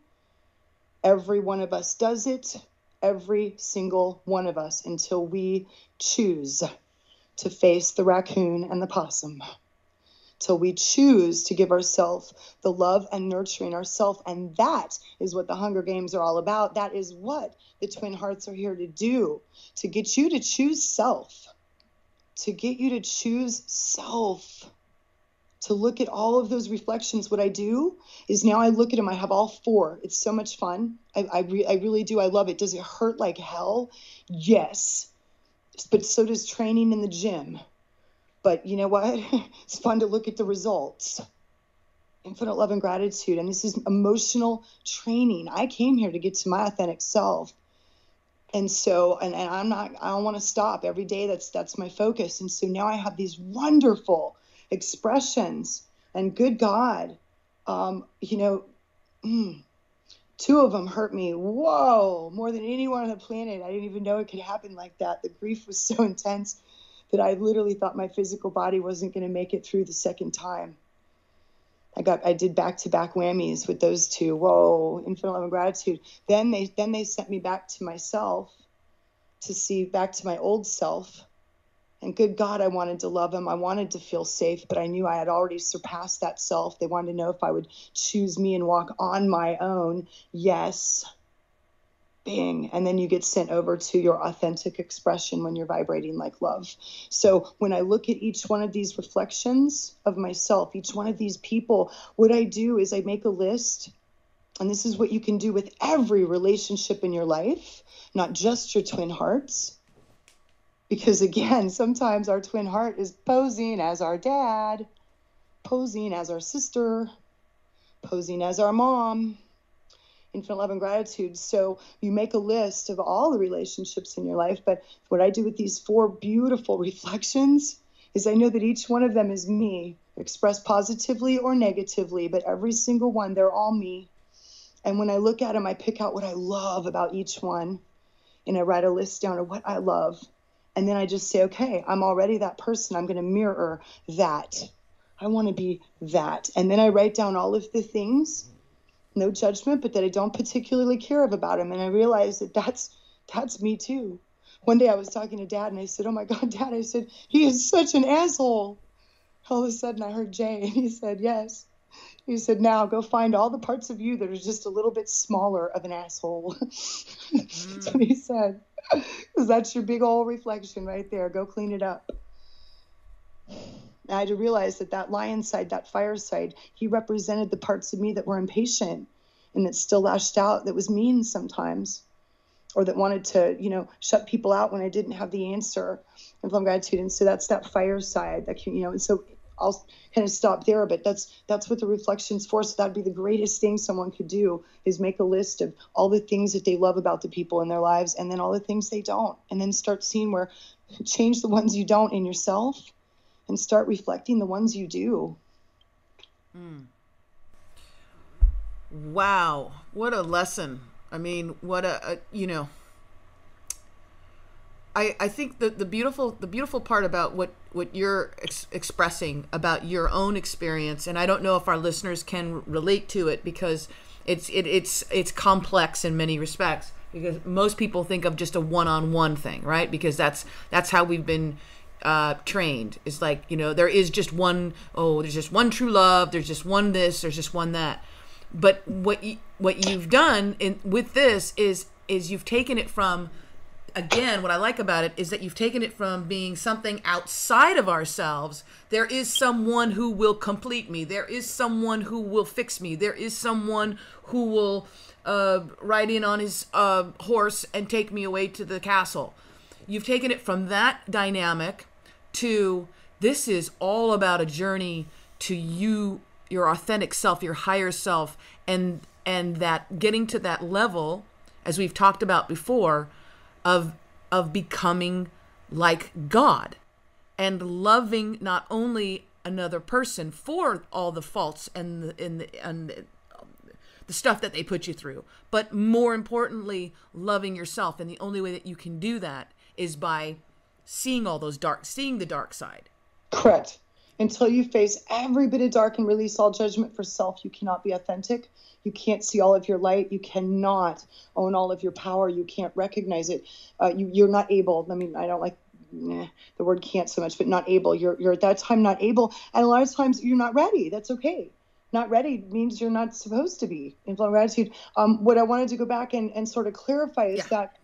Every one of us does it. Every single one of us, until we choose to face the raccoon and the possum. Till we choose to give ourselves the love and nurturing ourselves. And that is what the Hunger Games are all about. That is what the Twin Hearts are here to do, to get you to choose self, to get you to choose self, to look at all of those reflections. What I do is now I look at them. I have all 4. It's so much fun. I really do. I love it. Does it hurt like hell? Yes. But so does training in the gym. But you know what? It's fun to look at the results. Infinite love and gratitude. And this is emotional training. I came here to get to my authentic self. And so, and I don't want to stop every day. That's my focus. And so now I have these wonderful expressions, and good God, 2 of them hurt me. Whoa, more than anyone on the planet. I didn't even know it could happen like that. The grief was so intense that I literally thought my physical body wasn't going to make it through the second time. I did back-to-back whammies with those 2. Whoa, infinite love and gratitude. Then they sent me back to myself, to see back to my old self. And good God, I wanted to love him. I wanted to feel safe, but I knew I had already surpassed that self. They wanted to know if I would choose me and walk on my own. Yes. Bing. And then you get sent over to your authentic expression when you're vibrating like love. So when I look at each one of these reflections of myself, each one of these people, what I do is I make a list And this is what you can do with every relationship in your life, not just your twin hearts. Because again, sometimes our twin heart is posing as our dad, posing as our sister, posing as our mom. Infinite love and gratitude. So you make a list of all the relationships in your life. But what I do with these 4 beautiful reflections is I know that each one of them is me, expressed positively or negatively, but every single one, they're all me. And when I look at them, I pick out what I love about each one. And I write a list down of what I love. And then I just say, okay, I'm already that person. I'm going to mirror that. I want to be that. And then I write down all of the things, no judgment, but that I don't particularly care about him. And I realized that that's me too. One day I was talking to Dad and I said, oh my God, Dad, I said, he is such an asshole. All of a sudden I heard Jay and he said, yes. He said, now go find all the parts of you that are just a little bit smaller of an asshole. That's what he said. Because that's your big old reflection right there. Go clean it up. I had to realize that lion side, that fire side, he represented the parts of me that were impatient and that still lashed out, that was mean sometimes, or that wanted to, shut people out when I didn't have the answer. And from gratitude. And so that's that fire side that can, and so I'll kind of stop there, but that's what the reflection's for. So that'd be the greatest thing someone could do, is make a list of all the things that they love about the people in their lives and then all the things they don't, and then start seeing where change the ones you don't in yourself and start reflecting the ones you do. Wow. What a lesson. I mean, what I think the beautiful part about what you're expressing about your own experience, and I don't know if our listeners can relate to it because it's complex in many respects, because most people think of just a one-on-one thing, right? Because that's how we've been trained. It's like, there is just one, there's just one true love, there's just one this, there's just one that. But what you've done with this is you've taken it from, again, what I like about it is that you've taken it from being something outside of ourselves. There is someone who will complete me. There is someone who will fix me. There is someone who will ride in on his horse and take me away to the castle. You've taken it from that dynamic to, this is all about a journey to you, your authentic self, your higher self, and that getting to that level, as we've talked about before, of becoming like God and loving not only another person for all the faults and the stuff that they put you through, but more importantly, loving yourself. And the only way that you can do that is by seeing the dark side. Correct. Until you face every bit of dark and release all judgment for self, you cannot be authentic. You can't see all of your light. You cannot own all of your power. You can't recognize it. You're not able. I mean, I don't like the word can't so much, but not able. You're at that time not able. And a lot of times you're not ready. That's okay. Not ready means you're not supposed to be. In flow gratitude. What I wanted to go back and sort of clarify is that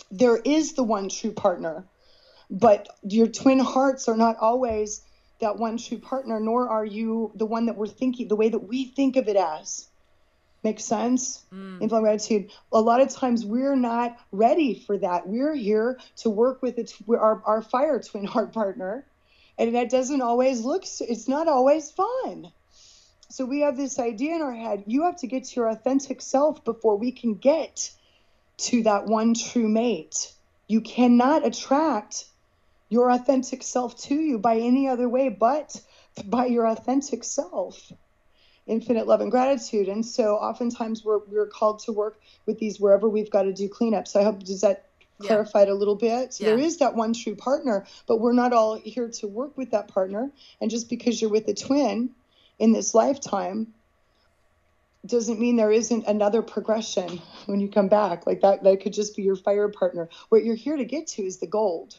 there is the one true partner, but your twin hearts are not always that one true partner, nor are you the one that we're thinking, the way that we think of it as. Makes sense? In flow gratitude. A lot of times we're not ready for that. We're here to work with our fire twin heart partner. And that doesn't always it's not always fun. So we have this idea in our head, you have to get to your authentic self before we can get to that one true mate. You cannot attract your authentic self to you by any other way but by your authentic self. Infinite love and gratitude. And so oftentimes we're called to work with these wherever we've got to do cleanup. So I hope, does that clarify it a little bit? So there is that one true partner, but we're not all here to work with that partner. And just because you're with a twin in this lifetime doesn't mean there isn't another progression when you come back. Like that could just be your fire partner. What you're here to get to is the gold.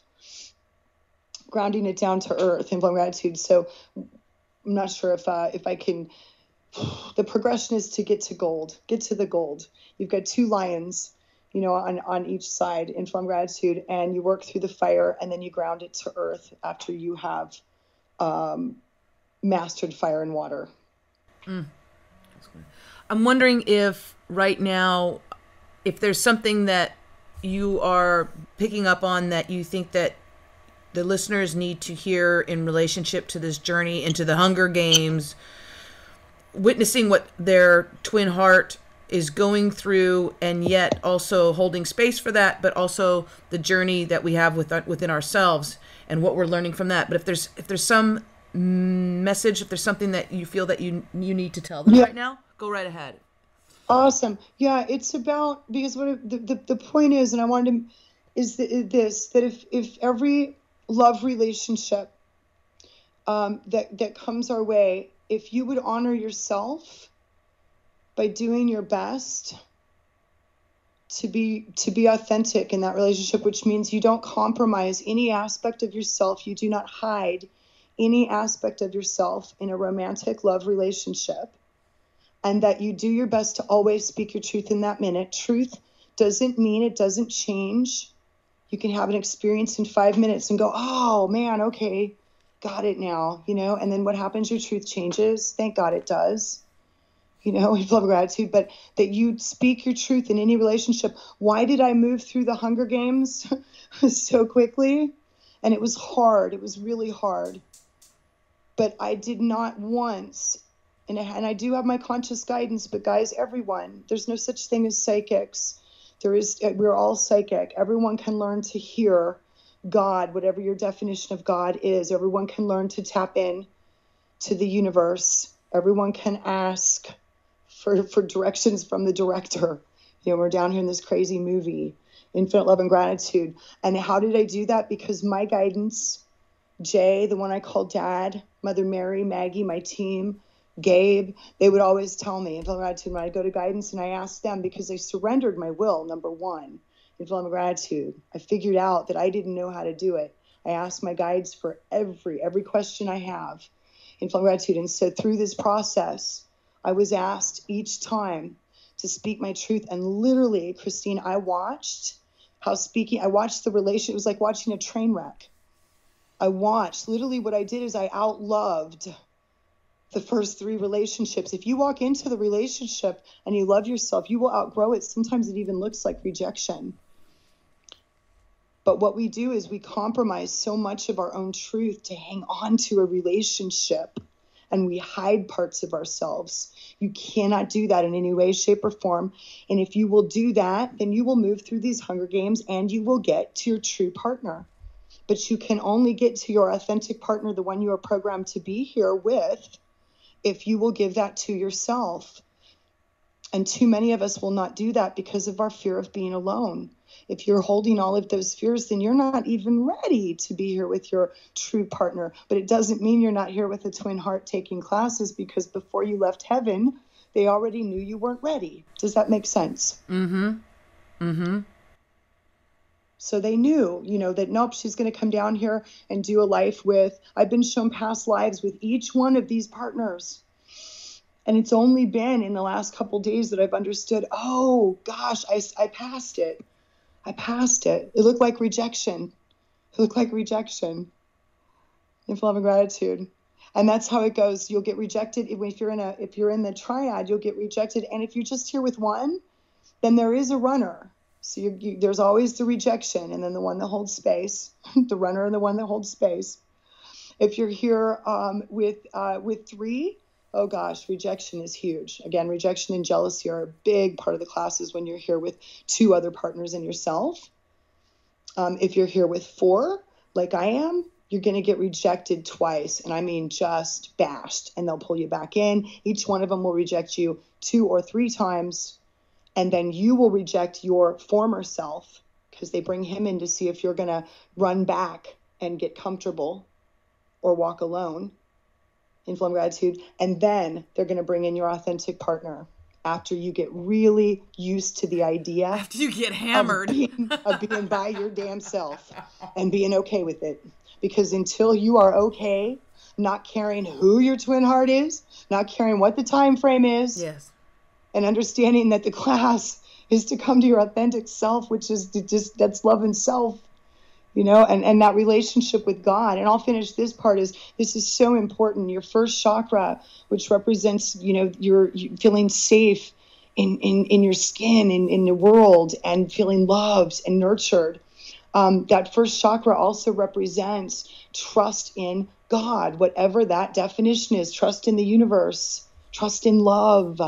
Grounding it down to earth in gratitude. So I'm not sure if I can. The progression is to get to gold. Get to the gold. You've got 2 lions, on each side in from gratitude, and you work through the fire, and then you ground it to earth after you have mastered fire and water. I'm wondering if right now, if there's something that you are picking up on that you think that the listeners need to hear in relationship to this journey into the Hunger Games, witnessing what their twin heart is going through, and yet also holding space for that, but also the journey that we have within ourselves and what we're learning from that. But if there's some message, if there's something that you feel that you need to tell them right now, go right ahead. Awesome. Yeah, it's about, because what the point is, and I wanted to, is that if every love relationship that comes our way, if you would honor yourself by doing your best to be authentic in that relationship, which means you don't compromise any aspect of yourself, you do not hide any aspect of yourself in a romantic love relationship, and that you do your best to always speak your truth in that minute. Truth doesn't mean it doesn't change. You can have an experience in 5 minutes and go, oh man, okay, got it now, and then what happens? Your truth changes. Thank God it does, in love and gratitude. But that you speak your truth in any relationship. Why did I move through the Hunger Games so quickly? And it was hard. It was really hard. But I did not once, and I do have my conscious guidance, but guys, everyone, there's no such thing as psychics. We're all psychic. Everyone can learn to hear God, whatever your definition of God is. Everyone can learn to tap in to the universe. Everyone can ask for directions from the director. We're down here in this crazy movie, Infinite Love and Gratitude. And how did I do that? Because my guidance, Jay, the one I call Dad, Mother Mary, Maggie, my team, Gabe, they would always tell me, Infinite Gratitude, when I go to guidance, and I asked them, because I surrendered my will, number one, Infinite Gratitude. I figured out that I didn't know how to do it. I asked my guides for every question I have, Infinite Gratitude. And so through this process, I was asked each time to speak my truth. And literally, Christine, I watched the relationship. It was like watching a train wreck. Literally what I did is I outloved the first 3 relationships. If you walk into the relationship and you love yourself, you will outgrow it. Sometimes it even looks like rejection. But what we do is we compromise so much of our own truth to hang on to a relationship, and we hide parts of ourselves. You cannot do that in any way, shape, or form. And if you will do that, then you will move through these Hunger Games and you will get to your true partner. But you can only get to your authentic partner, the one you are programmed to be here with, if you will give that to yourself. And too many of us will not do that because of our fear of being alone. If you're holding all of those fears, then you're not even ready to be here with your true partner. But it doesn't mean you're not here with a twin heart taking classes, because before you left heaven, they already knew you weren't ready. Does that make sense? Mm-hmm. Mm-hmm. So they knew, that nope, she's going to come down here and do a life with, I've been shown past lives with each one of these partners. And it's only been in the last couple of days that I've understood, oh gosh, I passed it. I passed it. It looked like rejection. In love and gratitude. And that's how it goes. You'll get rejected. If you're in the triad, you'll get rejected. And if you're just here with one, then there is a runner. So there's always the rejection, and then the one that holds space, the runner and the one that holds space. If you're here with 3, oh gosh, rejection is huge. Again, rejection and jealousy are a big part of the classes when you're here with 2 other partners and yourself. If you're here with 4, like I am, you're going to get rejected twice. And I mean just bashed. And they'll pull you back in. Each one of them will reject you 2 or 3 times. And then you will reject your former self, because they bring him in to see if you're going to run back and get comfortable or walk alone. Inflamed gratitude. And then they're going to bring in your authentic partner after you get really used to the idea. After you get hammered. Of being by your damn self and being okay with it. Because until you are okay, not caring who your twin heart is, not caring what the time frame is. Yes. And understanding that the class is to come to your authentic self, which is that's love and self. and that relationship with God. And I'll finish this part this is so important. Your first chakra, which represents, you're feeling safe in your skin, in the world, and feeling loved and nurtured. That first chakra also represents trust in God, whatever that definition is, trust in the universe, trust in love.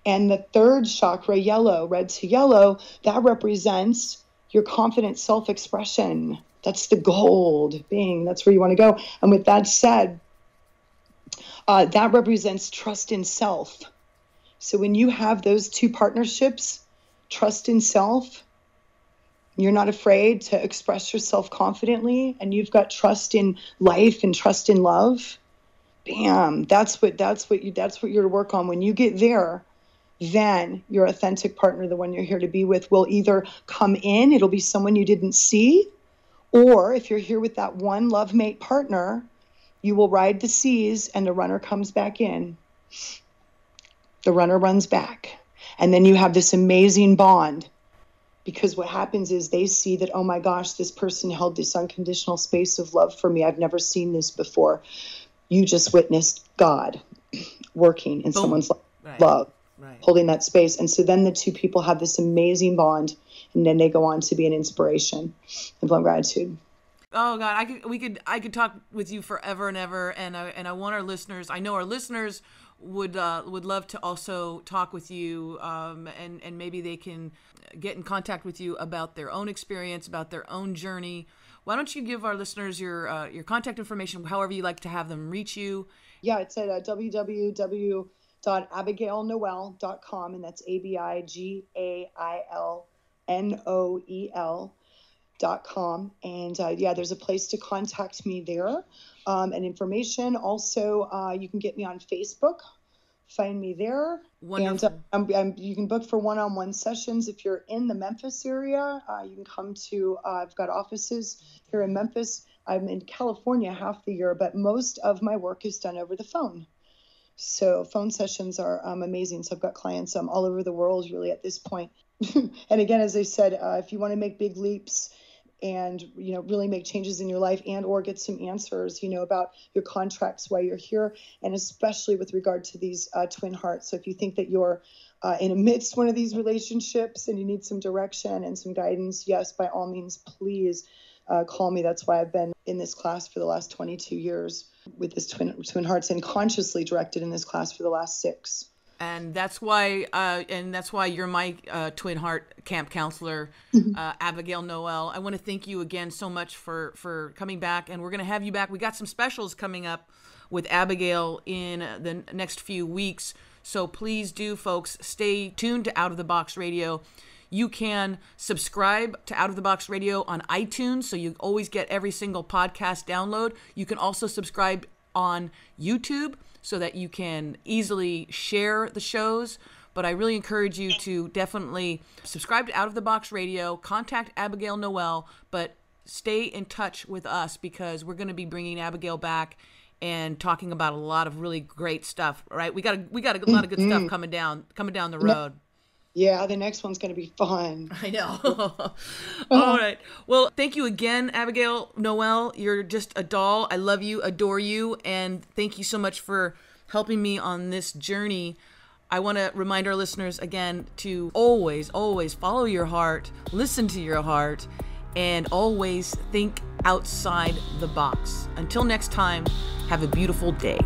And the third chakra, yellow, red to yellow, that represents your confident self-expression. That's the gold being. That's where you want to go. And with that said, that represents trust in self. So when you have those two partnerships, trust in self, you're not afraid to express yourself confidently, and you've got trust in life and trust in love. Bam, that's what you're to work on. When you get there, then your authentic partner, the one you're here to be with, will either come in, it'll be someone you didn't see, or if you're here with that one love mate partner, you will ride the seas and the runner comes back in. The runner runs back. And then you have this amazing bond, because what happens is they see that, oh my gosh, this person held this unconditional space of love for me. I've never seen this before. You just witnessed God working in someone's love. Right. Holding that space. And so then the two people have this amazing bond, and then they go on to be an inspiration and blow gratitude. Oh God, I could talk with you forever and ever. And I want our listeners, I know our listeners would love to also talk with you, and maybe they can get in contact with you about their own experience, about their own journey. Why don't you give our listeners your contact information, however you like to have them reach you? Yeah, it's at www.abigailnoel.com, and that's ABIGAILNOEL.com. And there's a place to contact me there, and information. Also, you can get me on Facebook. Find me there. Wonderful. And you can book for one-on-one sessions. If you're in the Memphis area, you can come to, I've got offices here in Memphis. I'm in California half the year, but most of my work is done over the phone. So phone sessions are amazing. So I've got clients all over the world really at this point. And again, as I said, if you want to make big leaps and, really make changes in your life and or get some answers, about your contracts while you're here, and especially with regard to these twin hearts. So if you think that you're in amidst one of these relationships and you need some direction and some guidance, yes, by all means, please call me. That's why I've been in this class for the last 22 years with this twin hearts, and consciously directed in this class for the last 6. And that's why you're my twin heart camp counselor, Abigail Noel. I want to thank you again so much for coming back, and we're going to have you back. We got some specials coming up with Abigail in the next few weeks. So please do, folks, stay tuned to Out of the Box Radio. You can subscribe to Out of the Box Radio on iTunes, so you always get every single podcast download. You can also subscribe on YouTube, so that you can easily share the shows. But I really encourage you to definitely subscribe to Out of the Box Radio, contact Abigail Noel, but stay in touch with us, because we're going to be bringing Abigail back and talking about a lot of really great stuff, right? We got a lot of good stuff coming down the road. Yeah, the next one's going to be fun. I know. All right. Well, thank you again, Abigail Noel. You're just a doll. I love you, adore you, and thank you so much for helping me on this journey. I want to remind our listeners again to always, always follow your heart, listen to your heart, and always think outside the box. Until next time, have a beautiful day.